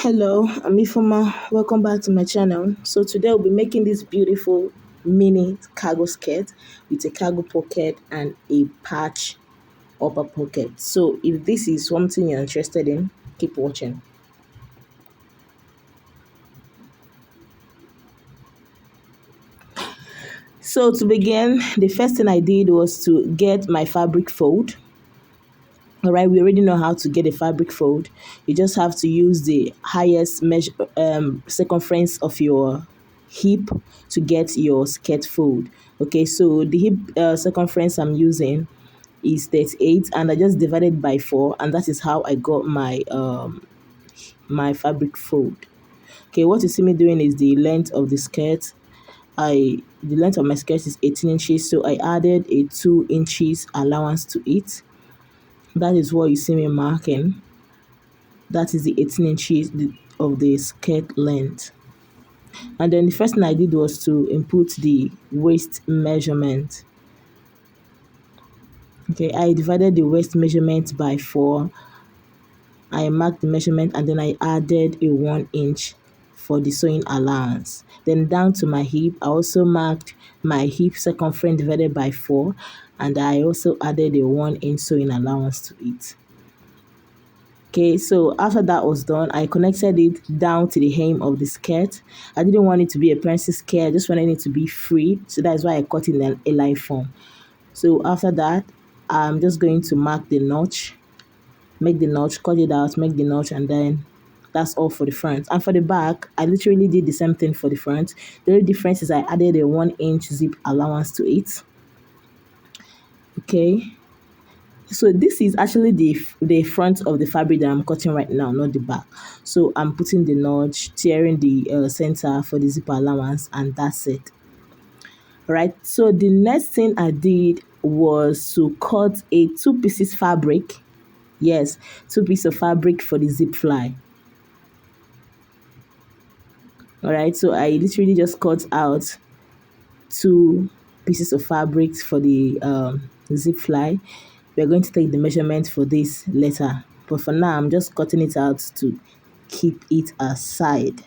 Hello, I'm Ifoma. Welcome back to my channel. So today we'll be making this beautiful mini cargo skirt with a cargo pocket and a patch upper pocket. So if this is something you're interested in, keep watching. So to begin, the first thing I did was to get my fabric fold. All right, we already know how to get a fabric fold. You just have to use the highest measure circumference of your hip to get your skirt fold. Okay, so the hip circumference I'm using is 38, and I just divided by 4, and that is how I got my fabric fold. Okay, what you see me doing is the length of the skirt. The length of my skirt is 18 inches, so I added a 2 inches allowance to it. That is what you see me marking. That is the 18 inches of the skirt length. And then the first thing I did was to input the waist measurement. Okay, I divided the waist measurement by 4. I marked the measurement and then I added a 1 inch for the sewing allowance. Then down to my hip, I also marked my hip circumference divided by 4, and I also added a 1 inch sewing allowance to it. Okay, so after that was done, I connected it down to the hem of the skirt. I didn't want it to be a princess skirt, I just wanted it to be free. So that's why I cut it in a line form. So after that, I'm just going to mark the notch, make the notch, cut it out, make the notch, and then that's all for the front. And for the back, I literally did the same thing for the front. The only difference is I added a 1 inch zip allowance to it. Okay. So this is actually the front of the fabric that I'm cutting right now, not the back. So I'm putting the notch, tearing the center for the zip allowance, and that's it. Right. So the next thing I did was to cut a 2 pieces fabric. Yes, 2 pieces of fabric for the zip fly. All right. So I literally just cut out 2 pieces of fabric for the zip fly. We're going to take the measurement for this later, but for now I'm just cutting it out to keep it aside.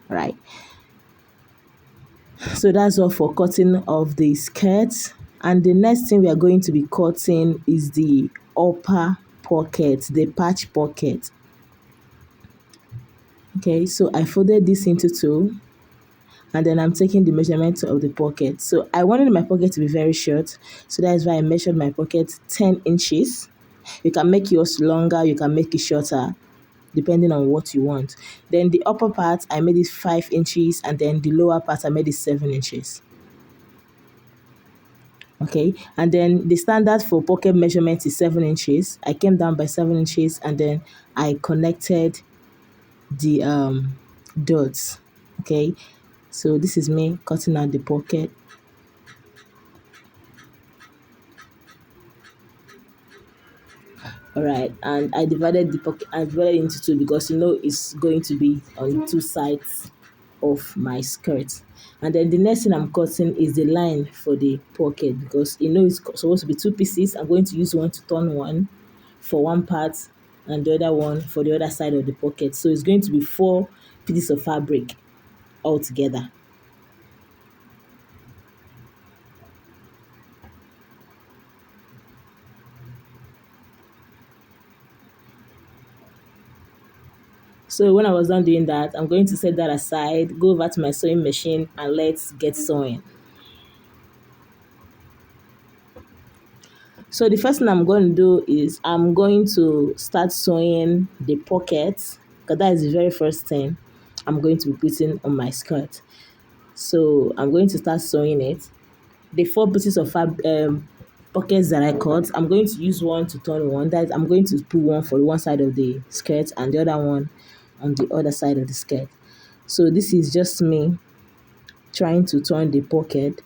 Right, so that's all for cutting of the skirt. And the next thing we are going to be cutting is the upper pocket, the patch pocket. Okay, so I folded this into 2, and then I'm taking the measurement of the pocket. So I wanted my pocket to be very short, so that is why I measured my pocket 10 inches. You can make yours longer, you can make it shorter, depending on what you want. Then the upper part, I made it 5 inches, and then the lower part, I made it 7 inches. Okay, and then the standard for pocket measurement is 7 inches. I came down by 7 inches, and then I connected the dots. Okay, so this is me cutting out the pocket. All right, and I divided the pocket. I divided it into 2 because it's going to be on 2 sides of my skirt. And then the next thing I'm cutting is the line for the pocket, because it's supposed to be 2 pieces. I'm going to use one to turn one for one part and the other one for the other side of the pocket. So it's going to be 4 pieces of fabric altogether. So when I was done doing that, I'm going to set that aside, go over to my sewing machine, and let's get sewing. So the first thing I'm going to do is I'm going to start sewing the pockets, because that is the very first thing I'm going to be putting on my skirt. So I'm going to start sewing it. The 4 pieces of pockets that I cut, I'm going to use one to turn one. That is, I'm going to put one for one side of the skirt and the other one on the other side of the skirt. So this is just me trying to turn the pocket.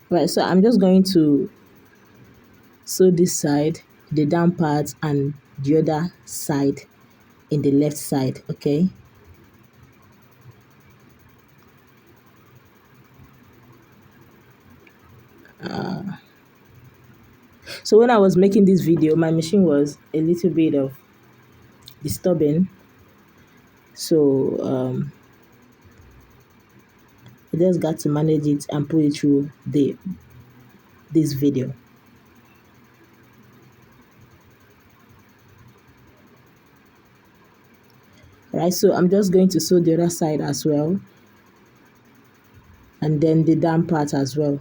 Right, so I'm just going to sew this side, the down part, and the other side in the left side. Okay, So when I was making this video, my machine was a little bit of disturbing. So I just got to manage it and put it through this video. Right, so I'm just going to sew the other side as well, and then the down part as well.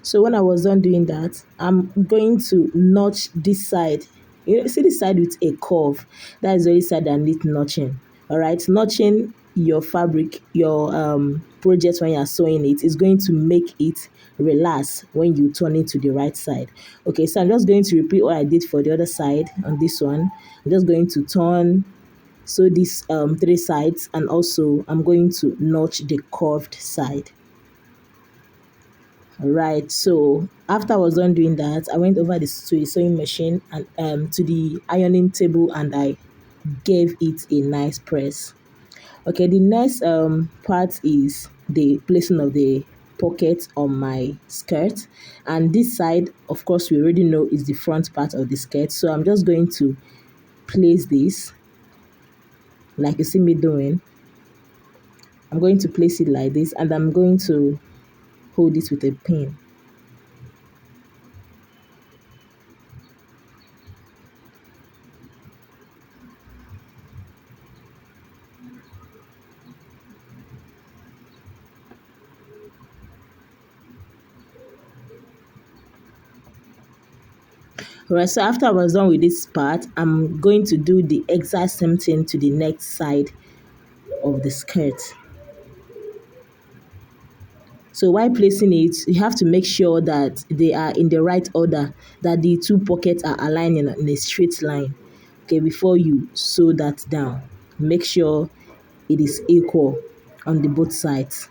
So when I was done doing that, I'm going to notch this side. You see the side with a curve. That is the only side that needs notching. All right, notching your fabric, your project when you are sewing it is going to make it relax when you turn it to the right side. Okay, so I'm just going to repeat what I did for the other side on this one. I'm just going to turn so these three sides, and also I'm going to notch the curved side. Right. So after I was done doing that, I went over to the sewing machine and to the ironing table, and I gave it a nice press. Okay. The next part is the placing of the pocket on my skirt, and this side, of course, we already know is the front part of the skirt. So I'm just going to place this like you see me doing. I'm going to place it like this, and I'm going to hold it with a pin. Right, so after I was done with this part, I'm going to do the exact same thing to the next side of the skirt. So while placing it, you have to make sure that they are in the right order, that the two pockets are aligned in a straight line. Okay, before you sew that down, make sure it is equal on the both sides.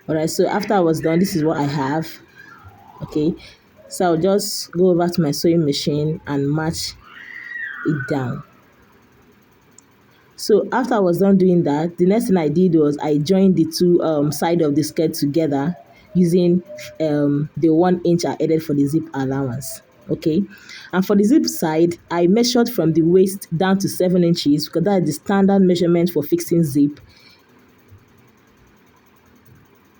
All right, so after I was done, this is what I have. Okay, so I'll just go over to my sewing machine and match it down. So after I was done doing that, the next thing I did was I joined the two side of the skirt together using the 1 inch I added for the zip allowance. Okay, and for the zip side, I measured from the waist down to 7 inches because that is the standard measurement for fixing zip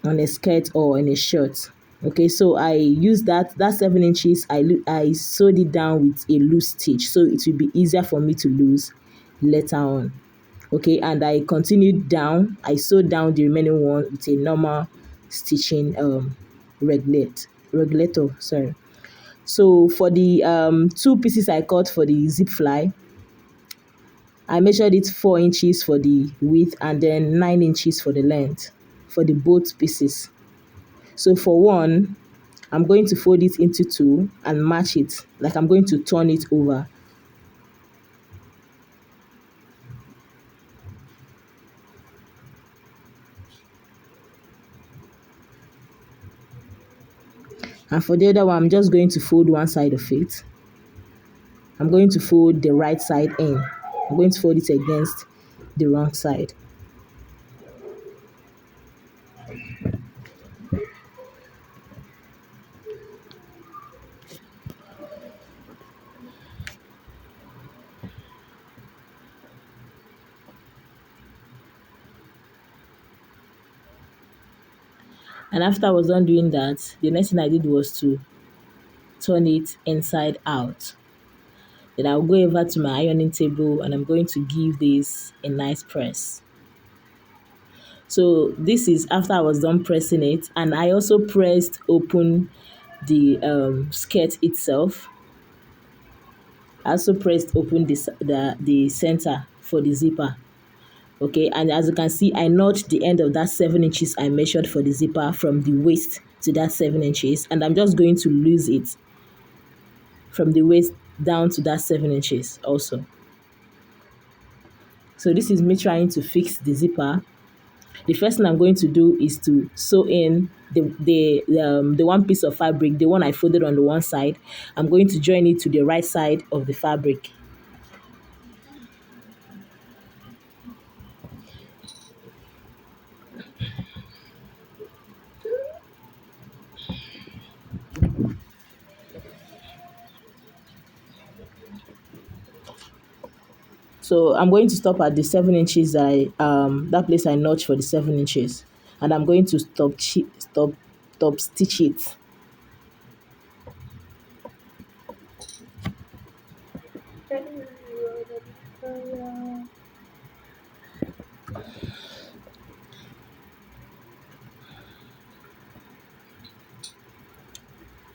on a skirt or in a shirt. Okay, so I used that 7 inches. I sewed it down with a loose stitch, so it will be easier for me to lose later on. Okay, and I continued down. I sewed down the remaining one with a normal stitching regulator. Sorry. So for the two pieces I cut for the zip fly, I measured it 4 inches for the width and then 9 inches for the length for the both pieces. So for one, I'm going to fold it into two and match it, like I'm going to turn it over. And for the other one, I'm just going to fold one side of it. I'm going to fold the right side in. I'm going to fold it against the wrong side. And after I was done doing that, the next thing I did was to turn it inside out. Then I'll go over to my ironing table and I'm going to give this a nice press. So this is after I was done pressing it, and I also pressed open the skirt itself. I also pressed open the center for the zipper. Okay, and as you can see, I notched the end of that 7 inches I measured for the zipper from the waist to that 7 inches, and I'm just going to lose it from the waist down to that 7 inches also. So this is me trying to fix the zipper The first thing I'm going to do is to sew in the one piece of fabric, the one I folded on the one side. I'm going to join it to the right side of the fabric. So I'm going to stop at the 7 inches that that place I notched for the 7 inches, and I'm going to stop stitch it.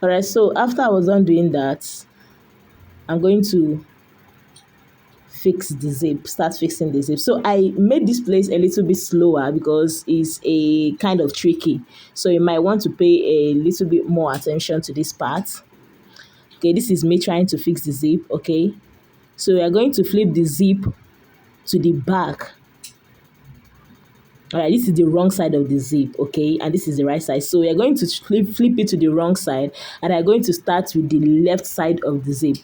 All right. So after I was done doing that, I'm going to start fixing the zip. So I made this place a little bit slower because it's a kind of tricky. So you might want to pay a little bit more attention to this part. Okay, this is me trying to fix the zip. Okay, so we are going to flip the zip to the back. All right, this is the wrong side of the zip, okay, and this is the right side. So we are going to flip it to the wrong side, and I'm going to start with the left side of the zip.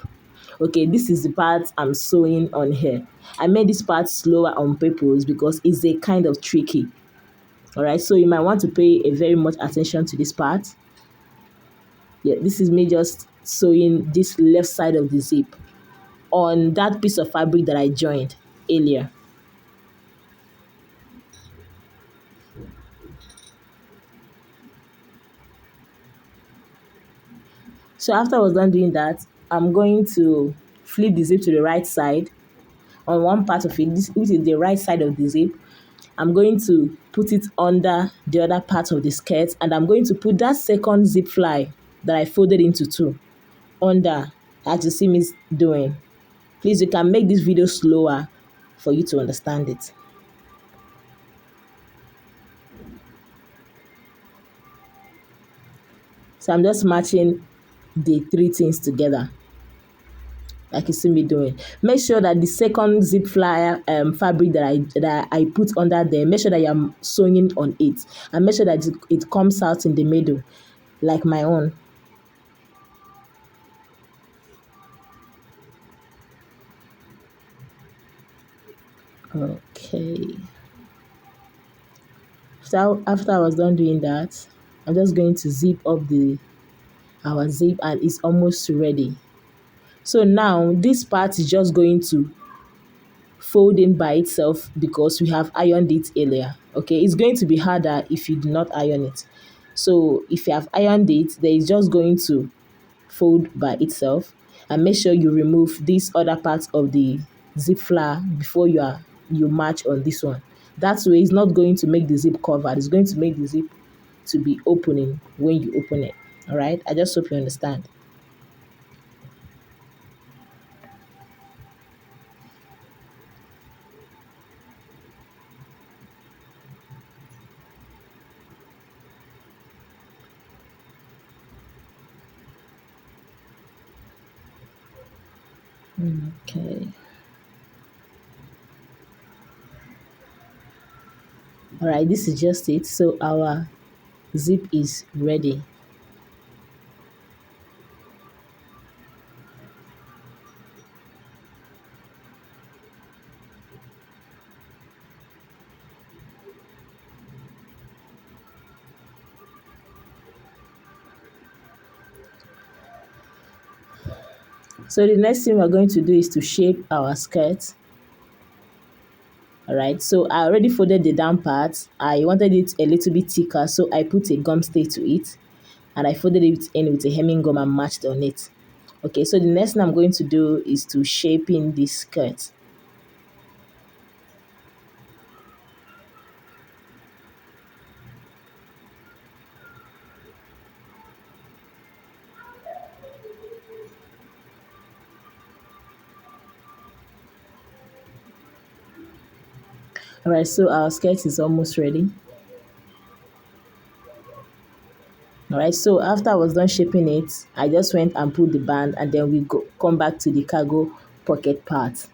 Okay, this is the part I'm sewing on here. I made this part slower on purpose because it's a kind of tricky. All right, so you might want to pay a very much attention to this part. Yeah, this is me just sewing this left side of the zip on that piece of fabric that I joined earlier. So after I was done doing that, I'm going to flip the zip to the right side on one part of it, which is the right side of the zip. I'm going to put it under the other part of the skirt, and I'm going to put that second zip fly that I folded into two under, as you see me doing. Please, you can make this video slower for you to understand it. So I'm just matching the three things together, like you see me doing. Make sure that the second zip flyer fabric that I put under there, make sure that you're sewing on it, and make sure that it comes out in the middle, like my own. Okay. So after I was done doing that, I'm just going to zip up the our zip, and it's almost ready. So now this part is just going to fold in by itself because we have ironed it earlier. Okay, it's going to be harder if you do not iron it. So if you have ironed it, there is just going to fold by itself, and make sure you remove this other part of the zip flower before you match on this one. That way it's not going to make the zip covered, it's going to make the zip to be opening when you open it. All right, I just hope you understand. Okay. All right, this is just it. So our zip is ready. So the next thing we're going to do is to shape our skirt. All right, so I already folded the down part. I wanted it a little bit thicker, so I put a gum stay to it, and I folded it in with a hemming gum and matched on it. Okay, so the next thing I'm going to do is to shape in this skirt. All right, so our skirt is almost ready. All right, so after I was done shaping it, I just went and put the band, and then we come back to the cargo pocket part.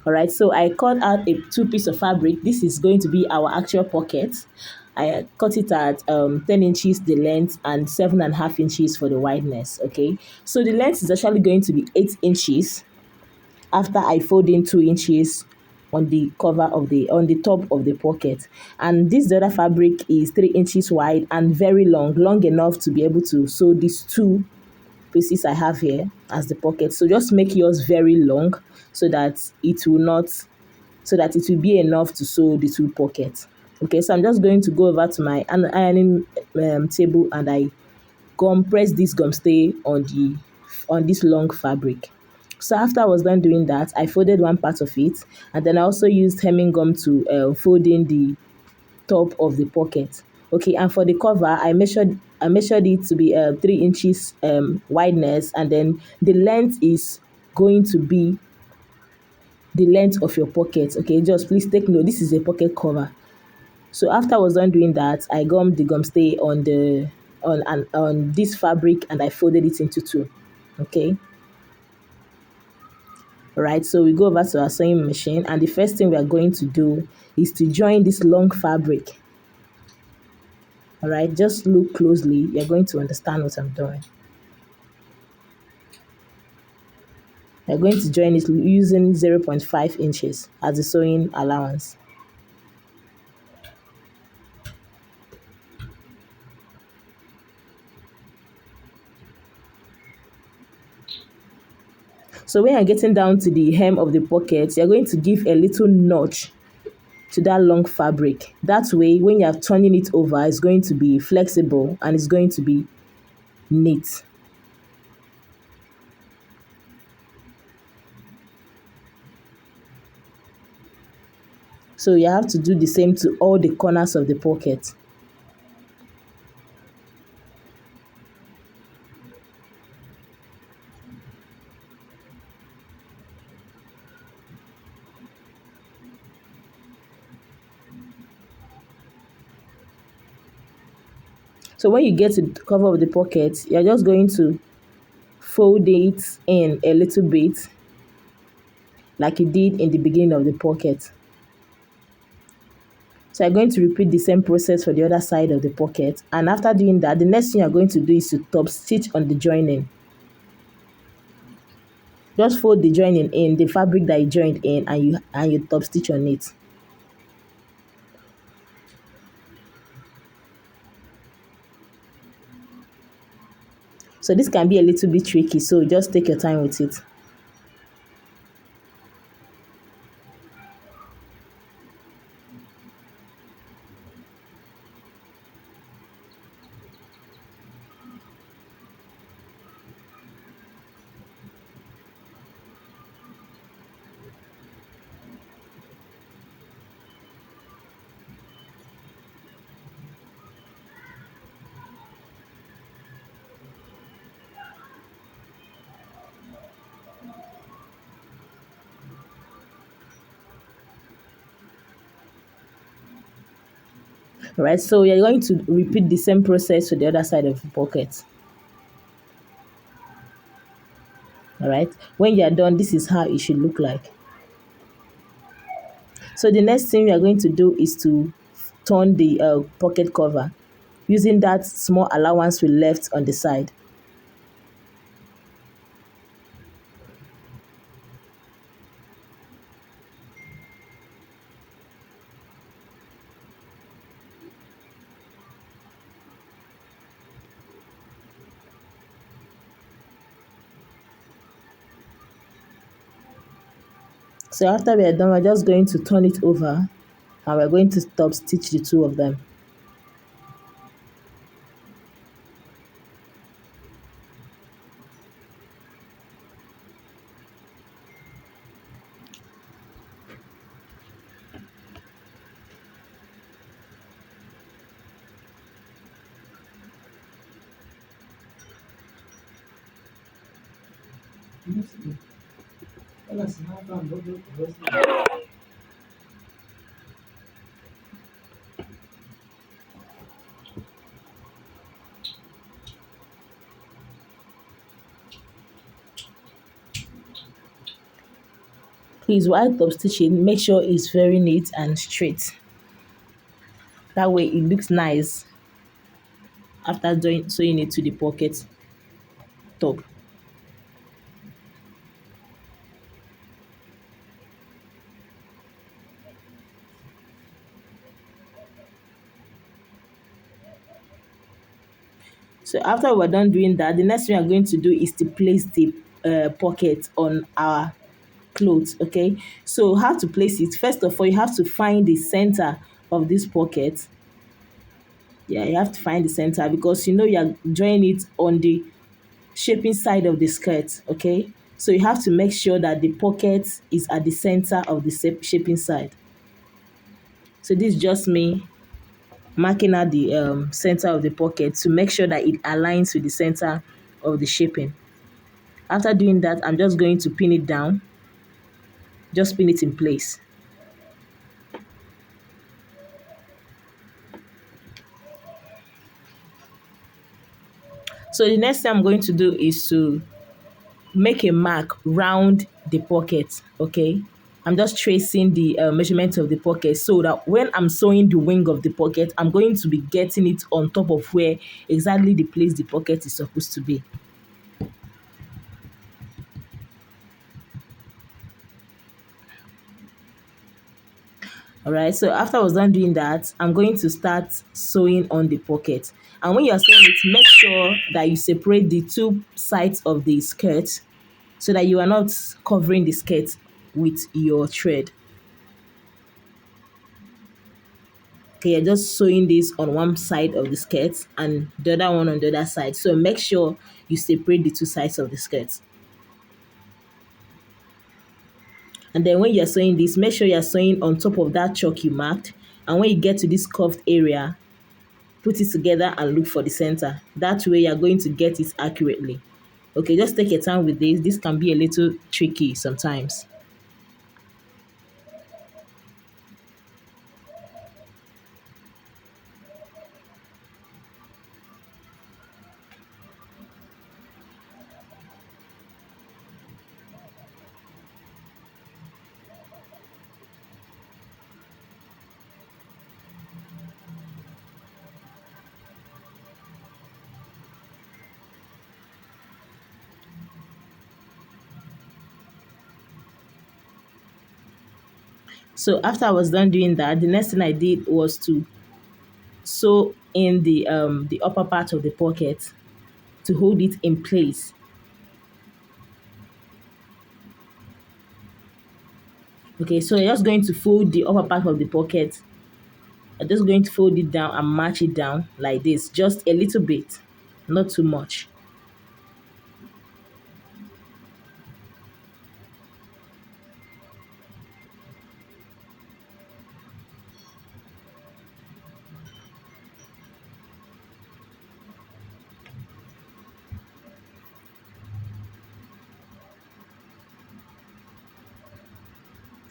All right, so I cut out a two piece of fabric. This is going to be our actual pocket. I cut it at 10 inches the length and 7.5 inches for the wideness. Okay, so the length is actually going to be 8 inches after I fold in 2 inches on the cover of the on the top of the pocket. And this other fabric is 3 inches wide and very long enough to be able to sew these two pieces I have here as the pocket. So just make yours very long so that it will not so that it will be enough to sew the two pockets. Okay, so I'm just going to go over to my ironing table, and I press this gum stay on this long fabric. So after I was done doing that, I folded one part of it, and then I also used hemming gum to fold in the top of the pocket. Okay, and for the cover, I measured it to be 3 inches wideness, and then the length is going to be the length of your pocket. Okay, just please take note. This is a pocket cover. So after I was done doing that, I gummed the gum stay on this fabric, and I folded it into two. Okay. All right. So we go over to our sewing machine, and the first thing we are going to do is to join this long fabric. All right. Just look closely. You're going to understand what I'm doing. We're going to join it using 0.5 inches as the sewing allowance. So when you're getting down to the hem of the pocket, you're going to give a little notch to that long fabric. That way, when you're turning it over, it's going to be flexible and it's going to be neat. So you have to do the same to all the corners of the pocket. So when you get to the cover of the pocket, you're just going to fold it in a little bit like you did in the beginning of the pocket. So you're going to repeat the same process for the other side of the pocket. And after doing that, the next thing you're going to do is to top stitch on the joining. Just fold the joining in, the fabric that you joined in, and you top stitch on it. So this can be a little bit tricky, so just take your time with it. All right, so you're going to repeat the same process for the other side of the pocket. All right, when you're done, this is how it should look like. So the next thing we are going to do is to turn the pocket cover using that small allowance we left on the side. So after we are done, we're just going to turn it over, and we're going to top stitch the two of them. Please, while top stitching, make sure it's very neat and straight. That way it looks nice after doing sewing it to the pocket top. So after we're done doing that, the next thing we're going to do is to place the pocket on our clothes. Okay, so how to place it? First of all, you have to find the center of this pocket. Yeah, you have to find the center because you know you're drawing it on the shaping side of the skirt. Okay, so you have to make sure that the pocket is at the center of the shaping side. So this is just me marking out the center of the pocket to make sure that it aligns with the center of the shaping. After doing that, I'm just going to pin it down, just pin it in place. So the next thing I'm going to do is to make a mark round the pocket. Okay, I'm just tracing the measurement of the pocket so that when I'm sewing the wing of the pocket, I'm going to be getting it on top of where exactly the place the pocket is supposed to be. All right, so after I was done doing that, I'm going to start sewing on the pocket. And when you're sewing it, make sure that you separate the two sides of the skirt so that you are not covering the skirt with your thread. Okay, you're just sewing this on one side of the skirt and the other one on the other side. So make sure you separate the two sides of the skirt. And then when you're sewing this, make sure you're sewing on top of that chalk you marked. And when you get to this curved area, put it together and look for the center. That way you're going to get it accurately. Okay, just take your time with this. This can be a little tricky sometimes. So after I was done doing that, the next thing I did was to sew in the upper part of the pocket to hold it in place. Okay, so you're just going to fold the upper part of the pocket. I'm just going to fold it down and match it down like this, just a little bit, not too much.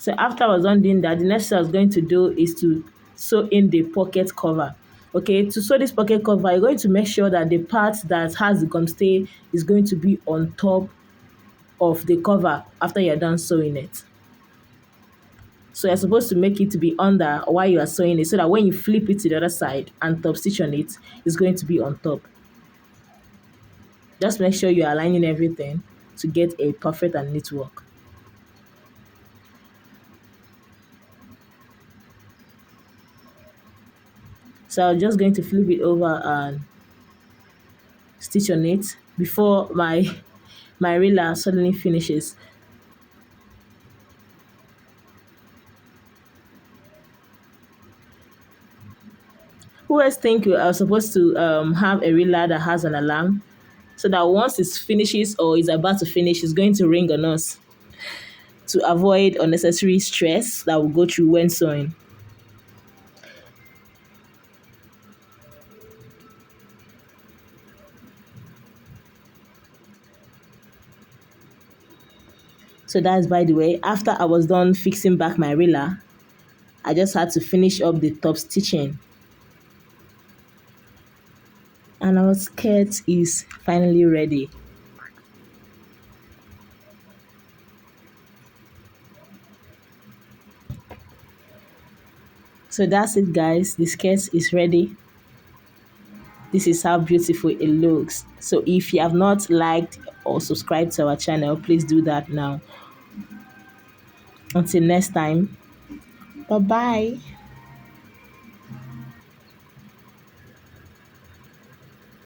So after I was done doing that, the next thing I was going to do is to sew in the pocket cover. Okay, to sew this pocket cover, you're going to make sure that the part that has the gum stay is going to be on top of the cover after you're done sewing it. So you're supposed to make it to be under while you are sewing it so that when you flip it to the other side and top stitch on it, it's going to be on top. Just make sure you're aligning everything to get a perfect and neat work. So I'm just going to flip it over and stitch on it before my riller suddenly finishes. Who else think you are supposed to have a riller that has an alarm so that once it finishes or is about to finish, it's going to ring on us to avoid unnecessary stress that will go through when sewing. So that's by the way, after I was done fixing back my riller, I just had to finish up the top stitching. And our skirt is finally ready. So that's it, guys. The skirt is ready. This is how beautiful it looks. So if you have not liked or subscribed to our channel, please do that now. Until next time, bye bye.